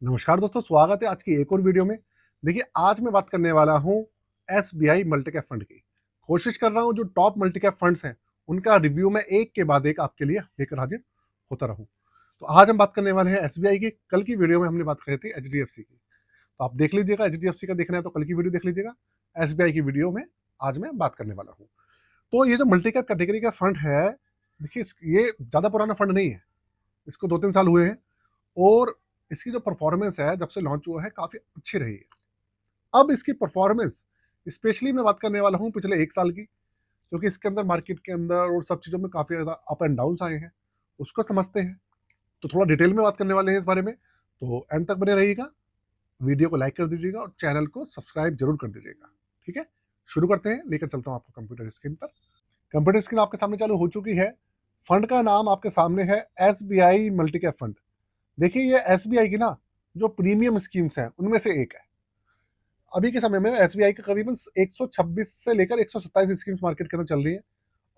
नमस्कार दोस्तों, स्वागत है आज की एक और वीडियो में। देखिए, आज मैं बात करने वाला हूँ एसबीआई मल्टीकैप फंड की। कोशिश कर रहा हूँ जो टॉप मल्टीकैप फंड्स हैं, उनका रिव्यू मैं एक के बाद एक आपके लिए लेकर हाजिर होता रहूँ। तो आज हम बात करने वाले हैं एसबीआई की। कल की वीडियो में हमने बात करी थी एचडीएफसी की, तो आप देख लीजिएगा। एचडीएफसी का देखना है तो कल की वीडियो देख लीजिएगा। एसबीआई की वीडियो में आज मैं बात करने वाला हूँ। तो ये जो मल्टीकैप कैटेगरी का फंड है, देखिए ये ज़्यादा पुराना फंड नहीं है, इसको 2-3 साल हुए हैं और इसकी जो परफॉर्मेंस है जब से लॉन्च हुआ है काफ़ी अच्छी रही है। अब इसकी परफॉर्मेंस स्पेशली मैं बात करने वाला हूँ पिछले 1 साल की, क्योंकि इसके अंदर मार्केट के अंदर और सब चीज़ों में काफ़ी ज़्यादा अप एंड डाउन्स आए हैं, उसको समझते हैं। तो थोड़ा डिटेल में बात करने वाले हैं इस बारे में, तो एंड तक बने रहिएगा। वीडियो को लाइक कर दीजिएगा और चैनल को सब्सक्राइब जरूर कर दीजिएगा। ठीक है, शुरू करते हैं। लेकर चलता हूँ आपको कंप्यूटर स्क्रीन पर। कंप्यूटर स्क्रीन आपके सामने चालू हो चुकी है। फंड का नाम आपके सामने है एसबीआई मल्टीकैप फंड। देखिए, ये एसबीआई की ना जो प्रीमियम स्कीम्स हैं उनमें से एक है। अभी के समय में एसबीआई के करीबन 126 से लेकर 127 स्कीम्स मार्केट के अंदर चल रही है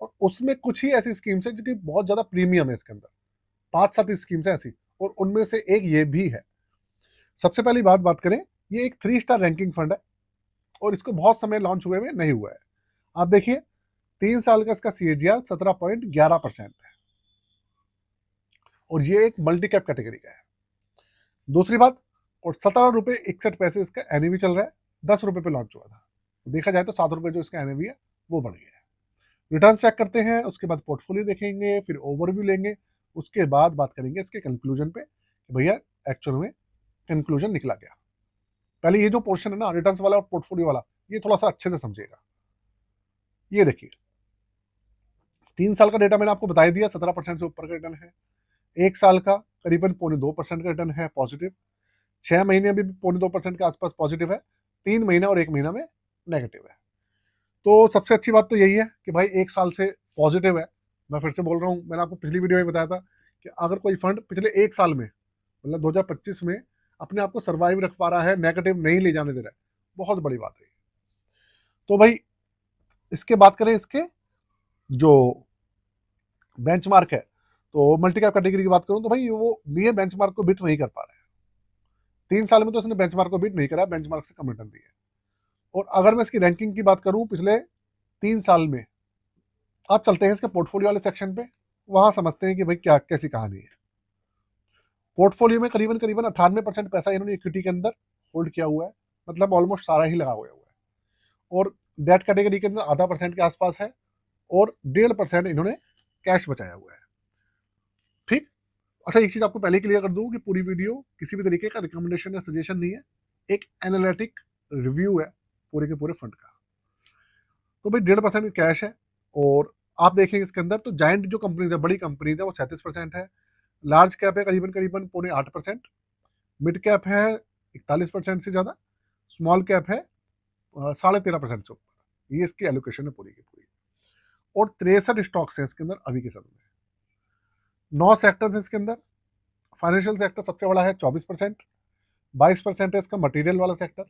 और उसमें कुछ ही ऐसी स्कीम्स है जो कि बहुत ज्यादा प्रीमियम है। इसके अंदर 5-7 स्कीम्स है ऐसी और उनमें से एक ये भी है। सबसे पहली बात करें, ये एक 3 स्टार रैंकिंग फंड है और इसको बहुत समय लॉन्च हुए में नहीं हुआ है। आप देखिए, 3 साल का इसका सीएजीआर 17.11% है और ये एक मल्टी कैप कैटेगरी का है। दूसरी बात, और 17 रुपये 61 पैसे इसका एनएवी चल रहा है। 10 रुपये पे लॉन्च हुआ था। देखा जाए तो 7 रुपये जो इसका एनएवी है वो बढ़ गया है। रिटर्न चेक करते हैं, उसके बाद पोर्टफोलियो देखेंगे, फिर ओवरव्यू लेंगे, उसके बाद बात करेंगे इसके कंक्लूजन पे कि भैया एक्चुअल में कंक्लूजन निकला गया। पहले ये जो पोर्शन है ना, रिटर्न वाला और पोर्टफोलियो वाला, ये थोड़ा सा अच्छे से समझिएगा। ये देखिए, 3 साल का डेटा मैंने आपको बता दिया, 17% से ऊपर का रिटर्न है। 1 साल का करीबन 0.25% का रिटर्न है पॉजिटिव। 6 महीने भी 0.2% के आसपास पॉजिटिव है। 3 महीना और 1 महीना में नेगेटिव है। तो सबसे अच्छी बात तो यही है कि भाई 1 साल से पॉजिटिव है। मैं फिर से बोल रहा हूँ, मैंने आपको पिछली वीडियो में बताया था कि अगर कोई फंड पिछले 1 साल में, मतलब 2025 में, अपने आप को सर्वाइव रख पा रहा है, नेगेटिव नहीं ले जाने दे रहा है, बहुत बड़ी बात है। तो भाई इसके बात करें, इसके जो बेंचमार्क है, तो मल्टी कैप कैटेगरी की बात करूं तो भाई वो बी बेंचमार्क को बीट नहीं कर पा रहा है। 3 साल में तो उसने बेंचमार्क को बीट नहीं करा, बेंचमार्क से कम रिटर्न दिया। और अगर मैं इसकी रैंकिंग की बात करूं पिछले 3 साल में, आप चलते हैं इसके पोर्टफोलियो वाले सेक्शन पे, वहां समझते हैं कि भाई क्या कैसी कहानी है। पोर्टफोलियो में करीबन करीबन 98% पैसा इन्होंने इक्विटी के अंदर होल्ड किया हुआ है, मतलब ऑलमोस्ट सारा ही लगा हुआ है। और डेट कैटेगरी के अंदर आधा परसेंट के आसपास है और 1.5% इन्होंने कैश बचाया हुआ है। ठीक। अच्छा, एक चीज आपको पहले क्लियर कर दूं कि पूरी वीडियो किसी भी तरीके का रिकमेंडेशन या सजेशन नहीं है, एक एनालिटिक रिव्यू है पूरे के पूरे फंड का। तो भाई 1.5% कैश है और आप देखेंगे इसके अंदर तो जायंट जो कंपनीज है, बड़ी कंपनीज है, वो 36% है। लार्ज कैप है करीबन करीबन 0.8%। मिड कैप है 41% से ज्यादा। स्मॉल कैप है 13.5% से ऊपर। ये इसकी एलोकेशन है पूरी की पूरी। और 63 स्टॉक्स है इसके अंदर अभी के समय में। 9 सेक्टर्स है इसके अंदर। फाइनेंशियल सेक्टर सबसे बड़ा है 24%। 22% है इसका मटेरियल वाला सेक्टर।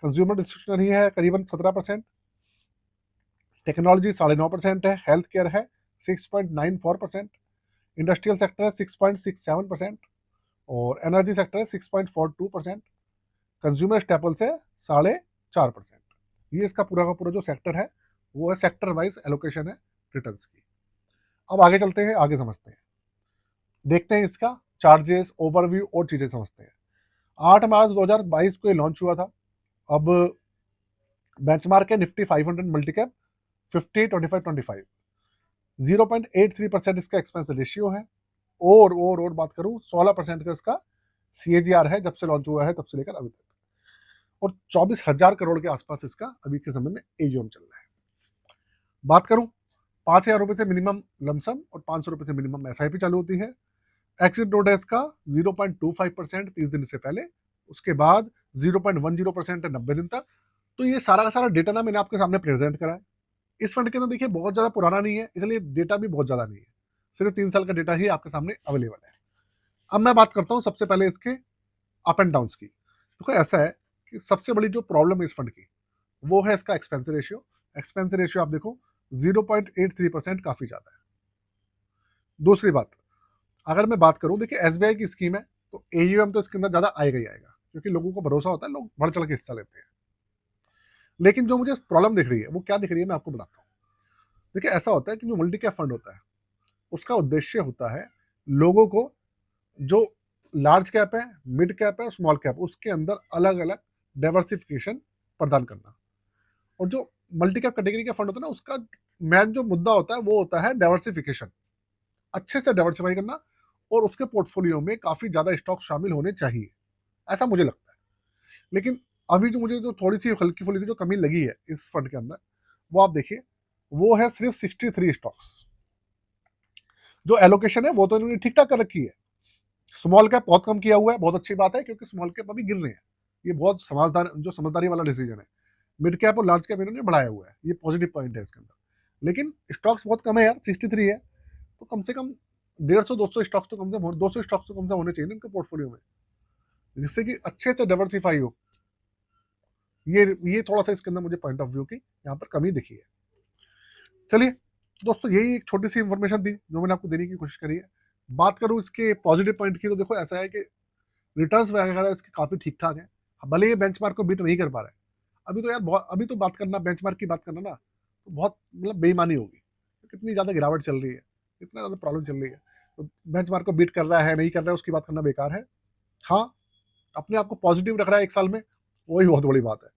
कंज्यूमर डिस्क्रिप्शनरी है करीबन 17%। टेक्नोलॉजी 9.5% है। हेल्थ केयर है 6.94%। इंडस्ट्रियल सेक्टर है 6.67% और एनर्जी सेक्टर है 6.42%। कंज्यूमर स्टेपल्स है 4.5%। ये इसका पूरा का पूरा जो सेक्टर है वो है सेक्टर वाइज एलोकेशन है रिटर्न्स की। अब आगे चलते हैं, आगे समझते हैं, देखते हैं इसका चार्जेस, ओवरव्यू और चीजें समझते हैं। 8 मार्च 2022 को ये लॉन्च हुआ था। अब बेंचमार्क है निफ्टी 500 मल्टीकैप 50-25-25। 0.83% इसका एक्सपेंस रेशियो है और बात करूं 16% का इसका सीएजीआर है जब से लॉन्च हुआ है तब से लेकर अभी तक। और 24,000 करोड़ के आसपास इसका अभी के समय में एयूएम चल रहा है। बात करूं, 5,000 रुपए से मिनिमम लमसम और 500 रुपए से मिनिमम एसआईपी चालू होती है। एक्सिट नोट है इसका 0.25% 30 दिन से पहले। उसके बाद 0.10% है 90 दिन तक। तो ये सारा का सारा डेटा ना मैंने आपके सामने प्रेजेंट करा है। इस फंड के अंदर देखिए बहुत ज्यादा पुराना नहीं है, इसलिए डेटा भी बहुत ज्यादा नहीं है। सिर्फ 3 साल का डेटा ही आपके सामने अवेलेबल है। अब मैं बात करता हूँ सबसे पहले इसके अप एंड डाउन की। देखो ऐसा है कि सबसे बड़ी जो प्रॉब्लम है इस फंड की वो है इसका एक्सपेंस रेशियो। एक्सपेंस रेशियो आप देखो 0.83% काफी ज्यादा है। दूसरी बात, अगर मैं बात करूं, देखिए एसबीआई की स्कीम है तो AUM तो इसके अंदर ज़्यादा आएगा ही आएगा, क्योंकि लोगों को भरोसा होता है, लोग बढ़ चढ़ के हिस्सा लेते हैं। लेकिन जो मुझे प्रॉब्लम दिख रही है वो क्या दिख रही है, मैं आपको बताता हूँ। देखिए, ऐसा होता है कि जो मल्टी कैप फंड होता है उसका उद्देश्य होता है लोगों को, जो लार्ज कैप है, मिड कैप है और स्मॉल कैप, उसके अंदर अलग अलग डाइवर्सिफिकेशन प्रदान करना। और जो मल्टी कैप कैटेगरी का फंड होता है ना, उसका मेन जो मुद्दा होता है वो होता है डाइवर्सिफिकेशन, अच्छे से डाइवर्सिफाई करना, और उसके पोर्टफोलियो में काफी ज्यादा स्टॉक शामिल होने चाहिए, ऐसा मुझे लगता है। लेकिन अभी जो मुझे जो थोड़ी सी हल्की फुल्की जो कमी लगी है इस फंड के अंदर, वो आप देखिए, वो है सिर्फ 63 स्टॉक्स। जो एलोकेशन है वो तो इन्होंने ठीक ठाक कर रखी है। स्मॉल कैप बहुत कम किया हुआ है, बहुत अच्छी बात है, क्योंकि स्मॉल कैप अभी गिर रहे हैं, ये बहुत समझदारी वाला डिसीजन है। मिड कैप और लार्ज कैप इन्होंने बढ़ाया हुआ है, ये पॉजिटिव पॉइंट है इसके अंदर। लेकिन स्टॉक्स बहुत कम है यार, 63 है, तो कम से कम 150-200 स्टॉक्स तो कम से कम 200 स्टॉक्स तो कम से कम होने चाहिए ना इनके पोर्टफोलियो में, जिससे कि अच्छे से डाइवर्सिफाई हो। ये थोड़ा सा इसके अंदर मुझे पॉइंट ऑफ व्यू की यहाँ पर कमी दिखी है। चलिए दोस्तों, यही एक छोटी सी इंफॉर्मेशन थी जो मैंने आपको देने की कोशिश करी है। बात करूँ इसके पॉजिटिव पॉइंट की, तो देखो ऐसा है कि रिटर्न्स वगैरह इसके काफी ठीक ठाक है, भले ये बेंचमार्क को बीट नहीं कर पा रहा है। अभी तो यार अभी तो बात करना, बेंचमार्क की बात करना ना, तो बहुत मतलब बेईमानी होगी, कितनी ज्यादा गिरावट चल रही है, इतना ज्यादा प्रॉब्लम चल रही है, तो बेंचमार्क को बीट कर रहा है नहीं कर रहा है उसकी बात करना बेकार है। हाँ, अपने आप को पॉजिटिव रख रहा है एक साल में, वही बहुत बड़ी बात है।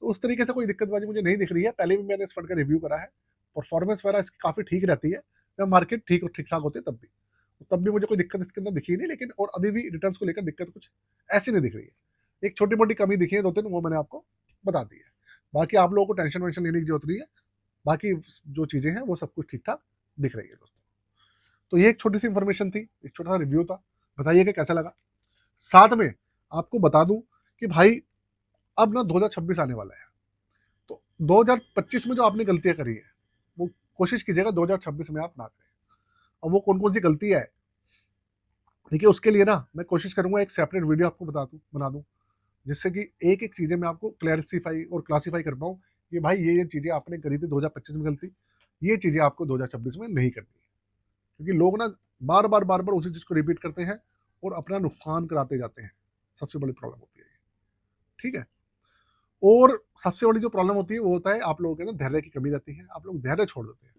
तो उस तरीके से कोई दिक्कतबाजी मुझे नहीं दिख रही है। पहले भी मैंने इस फंड का रिव्यू करा है, परफॉर्मेंस वगैरह इसकी काफी ठीक रहती है, जब मार्केट ठीक ठाक होती है तब भी मुझे कोई दिक्कत इसके अंदर दिखी नहीं। लेकिन और अभी भी रिटर्न्स को लेकर दिक्कत कुछ ऐसी नहीं दिख रही है। एक छोटी मोटी कमी दिखी है 2-3, वो मैंने आपको बता दी है। बाकी आप लोगों को टेंशन वेंशन लेने की जरूरत नहीं है, बाकी जो चीजें हैं वो सब कुछ ठीक ठाक दिख रही है दोस्तों। तो ये एक छोटी सी इंफॉर्मेशन थी, एक छोटा सा रिव्यू था, बताइएगा कैसा लगा। साथ में आपको बता दूं कि भाई अब ना 2026 आने वाला है, तो 2025 में जो आपने गलतियां करी है वो कोशिश कीजिएगा 2026 में आप ना करें। और वो कौन कौन सी गलतियां है, देखिए उसके लिए ना मैं कोशिश करूंगा एक सेपरेट वीडियो आपको बना दूं, जिससे कि एक एक चीजें मैं आपको क्लैरिफाई और क्लासीफाई कर पाऊँ कि भाई ये चीजें आपने करी थी 2025 में गलती, ये चीजें आपको 2026 में नहीं करनी है। क्योंकि लोग ना बार बार उसी चीज को रिपीट करते हैं और अपना नुकसान कराते जाते हैं, सबसे बड़ी प्रॉब्लम होती है ये। ठीक है। और सबसे बड़ी जो प्रॉब्लम होती है वो होता है आप लोगों के ना धैर्य की कमी रहती है, आप लोग धैर्य छोड़ देते हैं।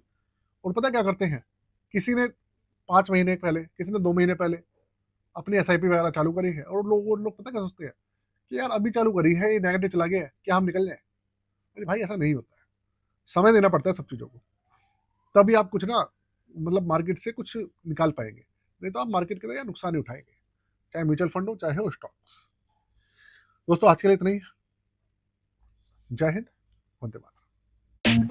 और पता क्या करते हैं, किसी ने 5 महीने पहले, किसी ने 2 महीने पहले अपनी SIP वगैरह चालू करी है, और लोग पता क्या सोचते हैं कि यार अभी चालू करी है, ये नेगेटिव चला गया है, क्या हम निकल जाए। अरे भाई ऐसा नहीं होता है, समय देना पड़ता है सब चीज़ों को, तभी आप कुछ ना मतलब मार्केट से कुछ निकाल पाएंगे, नहीं तो आप मार्केट के यार नुकसान ही उठाएंगे, चाहे म्यूचुअल फंड हो चाहे हो स्टॉक्स। दोस्तों आज के लिए इतना ही। जय हिंद, वंदे मातरम।